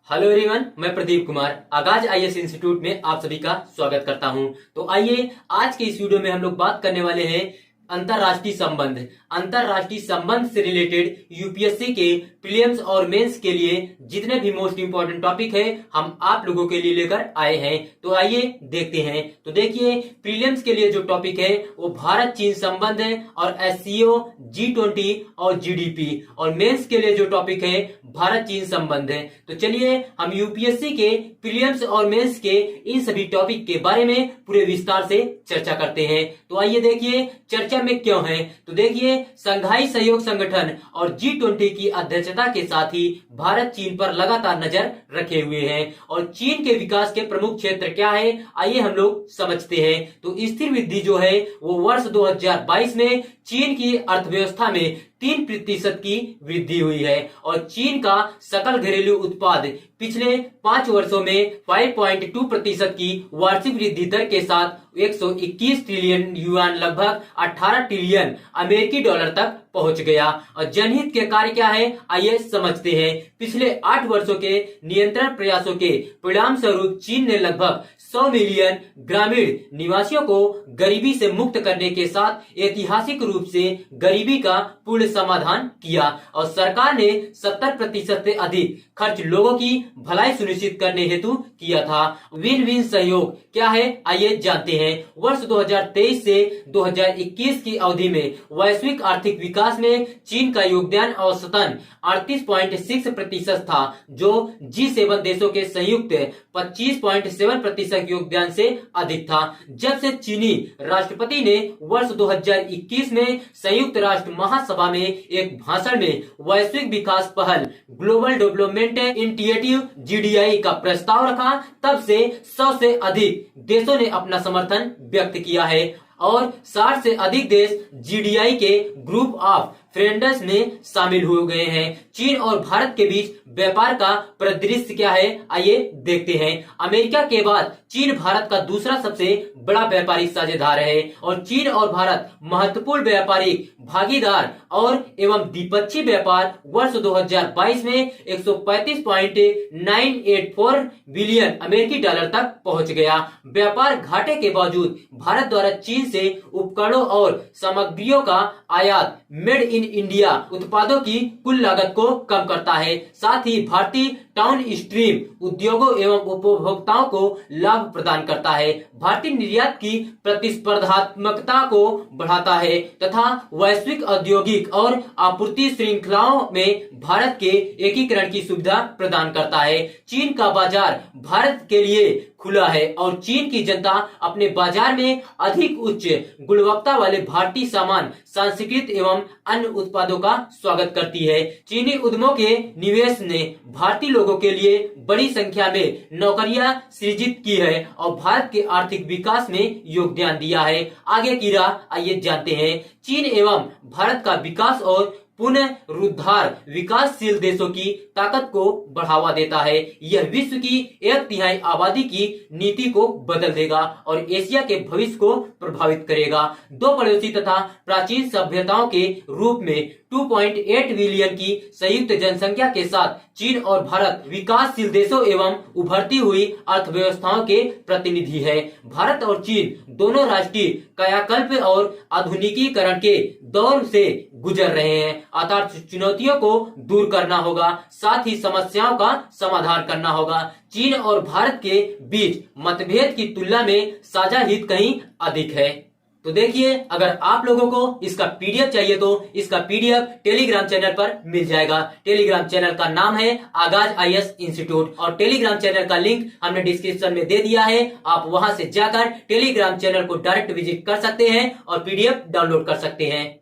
Hello everyone, मैं प्रदीप कुमार आगाज IAS institute में आप सभी का स्वागत करता हूं। तो आइए आज के इस वीडियो में हम लोग बात करने वाले हैं अंतरराष्ट्रीय संबंध से रिलेटेड यूपीएससी के प्रीलिम्स और मेंस के लिए जितने भी मोस्ट इंपोर्टेंट टॉपिक है हम आप लोगों के लिए लेकर आए हैं। तो आइए देखते हैं। तो देखिए, प्रीलिम्स के लिए जो टॉपिक है वो भारत चीन संबंध है और एससीओ, G20 और जीडीपी, और मेंस के लिए जो टॉपिक है भारत चीन संबंध है। तो चलिए हम यूपीएससी के प्रीलिम्स और मेंस के इन सभी टॉपिक के बारे में पूरे विस्तार से चर्चा करते हैं। तो आइए देखिए चर्चा में क्यों है। तो देखिए, संघाई सहयोग संगठन और G20 की अध्यक्षता के साथ ही भारत चीन पर लगातार नजर रखे हुए है। और चीन के विकास के प्रमुख क्षेत्र क्या है, आइए हम लोग समझते हैं। तो स्थिर वृद्धि जो है वो वर्ष 2022 में चीन की अर्थव्यवस्था में 3% की वृद्धि हुई है और चीन का सकल घरेलू उत्पाद पिछले 5 वर्षों में 5.2% की वार्षिक वृद्धि दर के साथ 121 ट्रिलियन युआन, लगभग 18 ट्रिलियन अमेरिकी डॉलर तक पहुंच गया। और जनहित के कार्य क्या है, आइए समझते हैं। पिछले 8 वर्षों के नियंत्रण प्रयासों के परिणाम स्वरूप चीन ने लगभग 100 मिलियन ग्रामीण निवासियों को गरीबी से मुक्त करने के साथ ऐतिहासिक रूप से गरीबी का पूर्ण समाधान किया। और सरकार ने 70% से अधिक खर्च लोगों की भलाई सुनिश्चित करने हेतु किया था। विन विन सहयोग क्या है, आइए जानते हैं। वर्ष 2023 से 2021 की अवधि में वैश्विक आर्थिक विकास में चीन का योगदान औसतन 38.6% था, जो G7 देशों के संयुक्त 25.7% योगदान से अधिक था। जब से चीनी राष्ट्रपति ने वर्ष 2021 में संयुक्त राष्ट्र महासभा में एक भाषण में वैश्विक विकास पहल ग्लोबल डेवलपमेंट इनिशिएटिव GDI का प्रस्ताव रखा, तब से 100 से अधिक देशों ने अपना समर्थन व्यक्त किया है और 60 से अधिक देश GDI के ग्रुप ऑफ फ्रेंड्स में शामिल हो गए हैं। चीन और भारत के बीच व्यापार का परिदृश्य क्या है, आइए देखते हैं। अमेरिका के बाद चीन भारत का दूसरा सबसे बड़ा व्यापारिक साझेदार है और चीन और भारत महत्वपूर्ण व्यापारिक भागीदार और एवं द्विपक्षीय व्यापार वर्ष 2022 में 135.984 बिलियन अमेरिकी डॉलर तक पहुंच गया। व्यापार घाटे के बावजूद भारत द्वारा चीन से उपकरणों और सामग्रियों का आयात मेड इन इंडिया उत्पादों की कुल लागत को कम करता है। साथ ही भारतीय टाउन स्ट्रीम उद्योगों एवं उपभोक्ताओं को लाभ प्रदान करता है। भारतीय निर्यात की प्रतिस्पर्धात्मकता को बढ़ाता है तथा वैश्विक औद्योगिक और आपूर्ति श्रृंखलाओं में भारत के एकीकरण की सुविधा प्रदान करता है। चीन का बाजार भारत के लिए खुला है और चीन की जनता अपने बाजार में अधिक उच्च गुणवत्ता वाले भारतीय सामान, संस्कृत एवं अन्य उत्पादों का स्वागत करती है। चीनी उद्यमों के निवेश ने भारतीय लोगों के लिए बड़ी संख्या में नौकरियां सृजित की है और भारत के आर्थिक विकास में योगदान दिया है। आगे की राह आइए जानते हैं। चीन एवं भारत का विकास और पुनरुद्धार विकासशील देशों की ताकत को बढ़ावा देता है। यह विश्व की 1/3 आबादी की नीति को बदल देगा और एशिया के भविष्य को प्रभावित करेगा। दो पड़ोसी तथा प्राचीन सभ्यताओं के रूप में 2.8 बिलियन की संयुक्त जनसंख्या के साथ चीन और भारत विकासशील देशों एवं उभरती हुई अर्थव्यवस्थाओं के प्रतिनिधि है। भारत और चीन दोनों राष्ट्रीय कायाकल्प और आधुनिकीकरण के दौर से गुजर रहे हैं, अतः चुनौतियों को दूर करना होगा, साथ ही समस्याओं का समाधान करना होगा। चीन और भारत के बीच मतभेद की तुलना में साझा हित कहीं अधिक है। तो देखिए, अगर आप लोगों को इसका पीडीएफ चाहिए तो इसका पीडीएफ टेलीग्राम चैनल पर मिल जाएगा। टेलीग्राम चैनल का नाम है आगाज आईएएस इंस्टीट्यूट और टेलीग्राम चैनल का लिंक हमने डिस्क्रिप्शन में दे दिया है। आप वहां से जाकर टेलीग्राम चैनल को डायरेक्ट विजिट कर सकते हैं और पीडीएफ डाउनलोड कर सकते हैं।